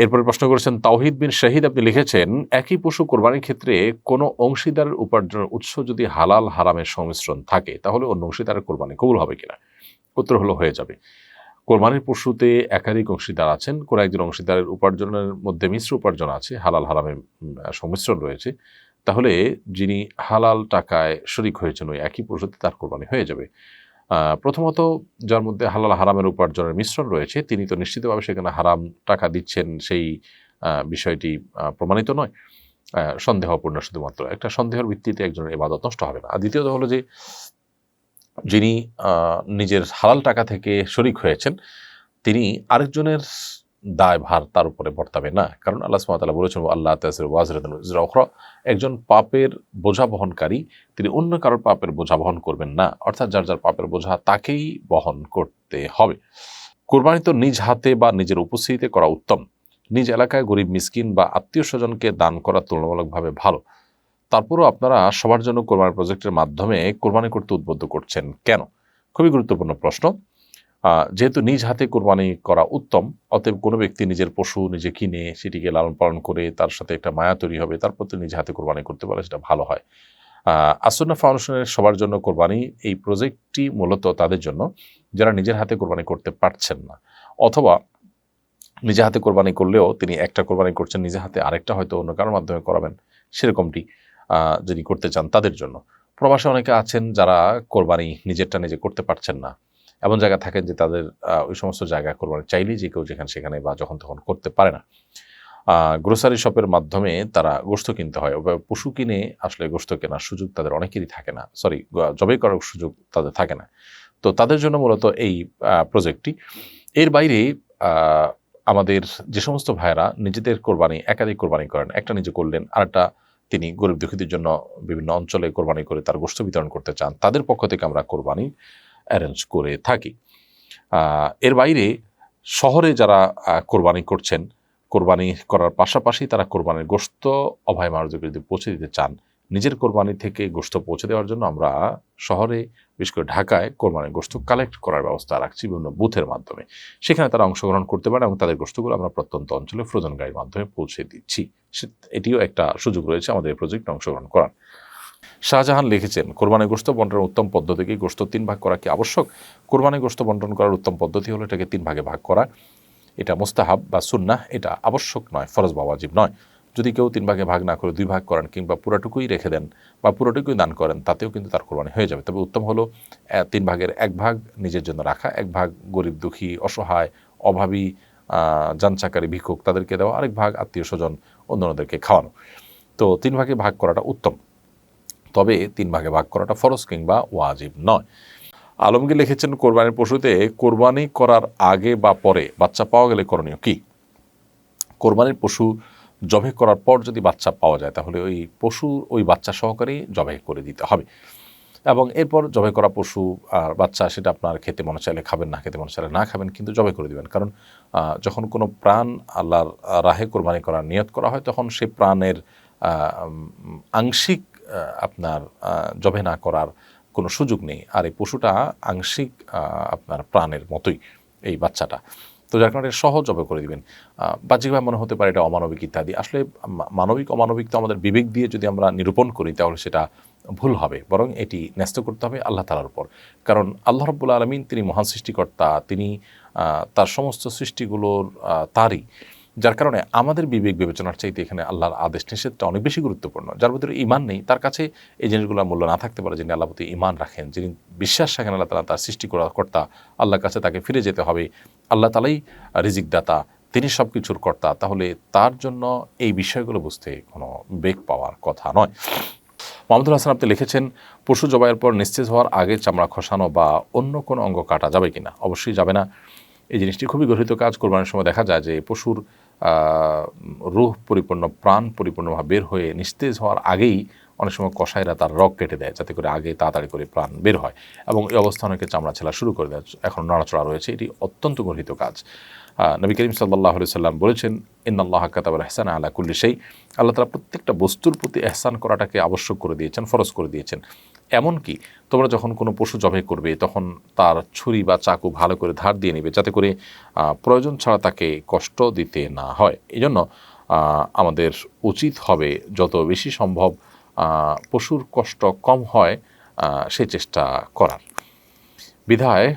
এরপরে প্রশ্ন করেছেন তাওহিদ বিন শাহিদ, আপনি লিখেছেন একই পশু কোরবানির ক্ষেত্রে কোনো অংশীদারের উপার্জনের উৎস যদি হালাল হারামের সংমিশ্রণ থাকে তাহলে অন্য অংশীদারের কোরবানি কবুল হবে কিনা? উত্তর হলো হয়ে যাবে। কোরবানির পশুতে একাধিক অংশীদার আছেন, কোনো একজন অংশীদারের উপার্জনের মধ্যে মিশ্র উপার্জন আছে, হালাল হারামের সংমিশ্রণ রয়েছে, তাহলে যিনি হালাল টাকায় শরিক হয়েছেন ওই একই পশুতে তার কোরবানি হয়ে যাবে। প্রথমত যার মধ্যে হালাল হারামের উপার্জনের মিশ্রণ রয়েছে তিনি তো নিশ্চিতভাবে সেখানে হারাম টাকা দিচ্ছেন, সেই বিষয়টি প্রমাণিত নয়, সন্দেহপূর্ণ শুধুমাত্র। একটা সন্দেহের ভিত্তিতে একজনের ইবাদত নষ্ট হবে না। আর দ্বিতীয়ত হলো যে যিনি নিজের হালাল টাকা থেকে শরিক হয়েছেন তিনি আরেকজনের দায়ভার তার উপরে বর্তাবে না, কারণ আল্লাহ সুবহানাহু ওয়া তাআলা বলেছেন আল্লাহ তাযিরু ওয়াজিরাতুন উযরা উখরা, একজন পাপের বোঝা বহনকারী তিনি অন্য কারোর পাপের বোঝা বহন করবেন না, অর্থাৎ যার যার পাপের বোঝা তাকেই বহন করতে হবে। কোরবানি তো নিজ হাতে বা নিজের উপস্থিতিতে করা উত্তম। নিজ এলাকায় গরিব মিসকিন বা আত্মীয় স্বজনকে দান করা তুলনামূলকভাবে ভালো। তারপরও আপনারা সবার জন্য কোরবানি প্রজেক্টের মাধ্যমে কোরবানি করতে উদ্বুদ্ধ করছেন কেন? খুবই গুরুত্বপূর্ণ প্রশ্ন। যেহেতু নিজ হাতে কোরবানি করা উত্তম, অতএব কোনো ব্যক্তি নিজের পশু নিজে কিনে সেটিকে লালন পালন করে তার সাথে একটা মায়া তৈরি হবে, তারপর তো নিজ হাতে কোরবানি করতে পারে, সেটা ভালো হয়। আসন্না ফাউন্ডেশনের সবার জন্য কোরবানি এই প্রজেক্টটি মূলত তাদের জন্য যারা নিজের হাতে কোরবানি করতে পারছেন না, অথবা নিজে হাতে কোরবানি করলেও তিনি একটা কোরবানি করছেন নিজে হাতে, আরেকটা হয়তো অন্য কারোর মাধ্যমে করাবেন, সেরকমটি যদি করতে চান তাদের জন্য। প্রবাসে অনেকে আছেন যারা কোরবানি নিজেরটা নিজে করতে পারছেন না, এমন জায়গা থাকেন যে তাদের ওই সমস্ত জায়গায় কোরবানি চাইলেই যে কেউ যেখানে সেখানে বা যখন তখন করতে পারে না। গ্রোসারি শপের মাধ্যমে তারা গোশত কিনতে হয়, পশু কিনে আসলে গোশত কেনার সুযোগ তাদের অনেকেরই থাকে না, জবাই করার সুযোগ তাদের থাকে না। তো তাদের জন্য মূলত এই প্রজেক্টটি। এর বাইরে আমাদের যে সমস্ত ভাইয়েরা নিজেদের কোরবানি একাধিক কোরবানি করেন, একটা নিজে করলেন, আরেকটা তিনি গরিব দুঃখীদের জন্য বিভিন্ন অঞ্চলে কোরবানি করে তার গোশত বিতরণ করতে চান, তাদের পক্ষ থেকে আমরা কোরবানি অ্যারেঞ্জ করে থাকি। এর বাইরে শহরে যারা কোরবানি করছেন, কোরবানি করার পাশাপাশি তারা কোরবানির গোশত অভাবী মানুষদেরকে যদি পৌঁছে দিতে চান, নিজের কোরবানি থেকে গোশত পৌঁছে দেওয়ার জন্য আমরা শহরে বিশেষ করে ঢাকায় কোরবানির গোশত কালেক্ট করার ব্যবস্থা রাখছি বিভিন্ন বুথের মাধ্যমে। সেখানে তারা অংশগ্রহণ করতে পারে এবং তাদের গোশতগুলো আমরা প্রত্যন্ত অঞ্চলে ফ্রোজেন গাড়ির মাধ্যমে পৌঁছে দিচ্ছি। এটিও একটা সুযোগ রয়েছে আমাদের এই প্রজেক্টে অংশগ্রহণ করার। শাহজাহান লিখেছেন কোরবানি গোশত বন্টনের উত্তম পদ্ধতি কি? গোশত 3 ভাগ করা কি আবশ্যক? কোরবানি গোশত বন্টন করার উত্তম পদ্ধতি হলো এটাকে 3 ভাগে ভাগ করা। এটা মুস্তাহাব বা সুন্নাহ, এটা আবশ্যক নয়, ফরজ বা ওয়াজিব নয়। যদি কেউ 3 ভাগে ভাগ না করে 2 ভাগ করেন কিংবা পুরোটুকুই রেখে দেন বা পুরোটুকুই দান করেন, তাতেও কিন্তু তার কোরবানি হয়ে যাবে। তবে উত্তম হলো 3 ভাগের 1 ভাগ নিজের জন্য রাখা, 1 ভাগ গরিব দুঃখী অসহায় অভাবী যানচাকারী ভিক্ষুক তাদেরকে দেওয়া, আরেক ভাগ আত্মীয় স্বজন অন্যদেরকে খাওয়ানো। তো 3 ভাগে ভাগ করাটা উত্তম, তবে 3 ভাগে ভাগ করাটা ফরজ কিংবা ওয়াজিব নয়। আলমগীর লিখেছেন কোরবানির পশুতে কোরবানি করার আগে বা পরে বাচ্চা পাওয়া গেলে করণীয় কি? কোরবানির পশু জবাই করার পর যদি বাচ্চা পাওয়া যায় তাহলে ওই পশু ওই বাচ্চা সহকারেই জবাই করে দিতে হবে, এবং এরপর জবাই করা পশু আর বাচ্চা সেটা আপনার খেতে মনে চাইলে খাবেন, না খেতে মনে চাইলে না খাবেন, কিন্তু জবাই করে দিবেন। কারণ যখন কোনো প্রাণ আল্লাহর রাহে কোরবানি করার নিয়ত করা হয় তখন সে প্রাণের আংশিক আপনার জবাই না করার কোনো সুযোগ নেই। আর এই পশুটা আংশিক আপনার প্রাণের মতোই এই বাচ্চাটা, তো যার কারণে সহজ জবাই করে দিবেন। বাহ্যিকভাবে মনে হতে পারে এটা অমানবিক ইত্যাদি, আসলে মানবিক অমানবিক তো আমাদের বিবেক দিয়ে যদি আমরা নিরূপণ করি তাহলে সেটা ভুল হবে, বরং এটি ন্যস্ত করতে হবে আল্লাহ তাআলার উপর। কারণ আল্লাহ রাব্বুল আলামিন তিনি মহান সৃষ্টিকর্তা, তিনি তার সমস্ত সৃষ্টিগুলোর তারই, যার কারণে আমাদের বিবেক বিবেচনার চাইতে এখানে আল্লাহর আদেশ নিষেধটা অনেক বেশি গুরুত্বপূর্ণ। যার ভিতরে ঈমান নেই তার কাছে এই জিনিসগুলোর মূল্য না থাকতে পারে। যিনি আল্লাহর প্রতি ঈমান রাখেন, যিনি বিশ্বাস রাখেন আল্লাহ তাআলা তার সৃষ্টি কর্তা, আল্লাহর কাছে তাকে ফিরে যেতে হবে, আল্লাহ তাআলাই রিজিক দাতা, তিনি সব কিছুর কর্তা, তাহলে তার জন্য এই বিষয়গুলো বুঝতে কোনো বেগ পাওয়ার কথা নয়। মোহাম্মদুল হাসান আপনি লিখেছেন পশু জবাইয়ের পর নিস্তেজ হওয়ার আগে চামড়া খসানো বা অন্য কোনো অঙ্গ কাটা যাবে কিনা? অবশ্যই যাবে না। এই জিনিসটি খুবই গর্হিত কাজ। কোরবানির সময় দেখা যায় যে পশুর রূহ পরিপূর্ণ, প্রাণ পরিপূর্ণভাবে বের হয়ে নিস্তেজ হওয়ার আগেই অনেক সময় কসাইরা তার রগ কেটে দেয় যাতে করে আগে তাড়াতাড়ি করে প্রাণ বের হয়, এবং এই অবস্থা অনেকে চামড়া ছেলা শুরু করে দেয়, এখন নড়াচড়া রয়েছে। এটি অত্যন্ত গর্হিত কাজ। নবী করিম সাল্লাল্লাহু আলাইহি সাল্লাম বলেছেন, ইন্নাল্লাহা কাতাবাল ইহসানা আলা কুল্লি শাই। আল্লাহ তাআলা প্রত্যেকটা বস্তুর প্রতি ইহসান করাটাকে আবশ্যক করে দিয়েছেন, ফরজ করে দিয়েছেন। এমনকি তোমরা যখন কোনো পশু জবাই করবে তখন তার ছুরি বা চাকু ভালো করে ধার দিয়ে নেবে, যাতে করে প্রয়োজন ছাড়া তাকে কষ্ট দিতে না হয়। এই জন্য আমাদের উচিত হবে যত বেশি সম্ভব পশুর কষ্ট কম হয় সে চেষ্টা করার। বিধায়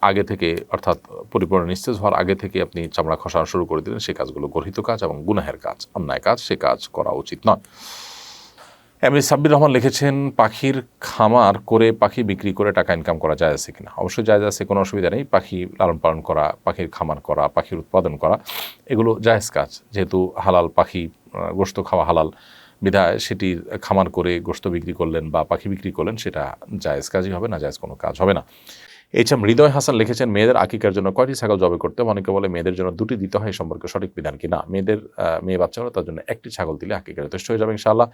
আগে থেকে, অর্থাৎ পরিপূর্ণ নিস্তেজ হওয়ার আগে থেকে আপনি চামড়া খসানো শুরু করে দিলেন, সে কাজগুলো গর্হিত কাজ এবং গুনাহের কাজ, অন্যায় কাজ, সে কাজ করা উচিত নয়। এমনি সাব্বির রহমান লিখেছেন, পাখির খামার করে পাখি বিক্রি করে টাকা ইনকাম করা যায় আছে কিনা? অবশ্যই জায়েজ আছে, কোনো অসুবিধা নেই। পাখি লালন পালন করা, পাখির খামার করা, পাখির উৎপাদন করা, এগুলো জায়েজ কাজ। যেহেতু হালাল পাখি, গোশত খাওয়া হালাল, বিধায় সেটি খামার করে গোশত বিক্রি করলেন বা পাখি বিক্রি করলেন, সেটা জায়েজ কাজই হবে, না জায়েজ কোনো কাজ হবে না। এছাড়া হৃদয় হাসান লিখেছেন, মেয়েদের আকিকার জন্য কয়টি ছাগল জবাই করতে হবে? অনেকে বলে মেয়েদের জন্য 2টি দিতে হয়, সম্পর্কে সঠিক বিধান কি? না, মেয়ে বাচ্চা হলে তার জন্য 1টি ছাগল দিলে আকিকা যথেষ্ট হয়ে যাবে ইনশাআল্লাহ।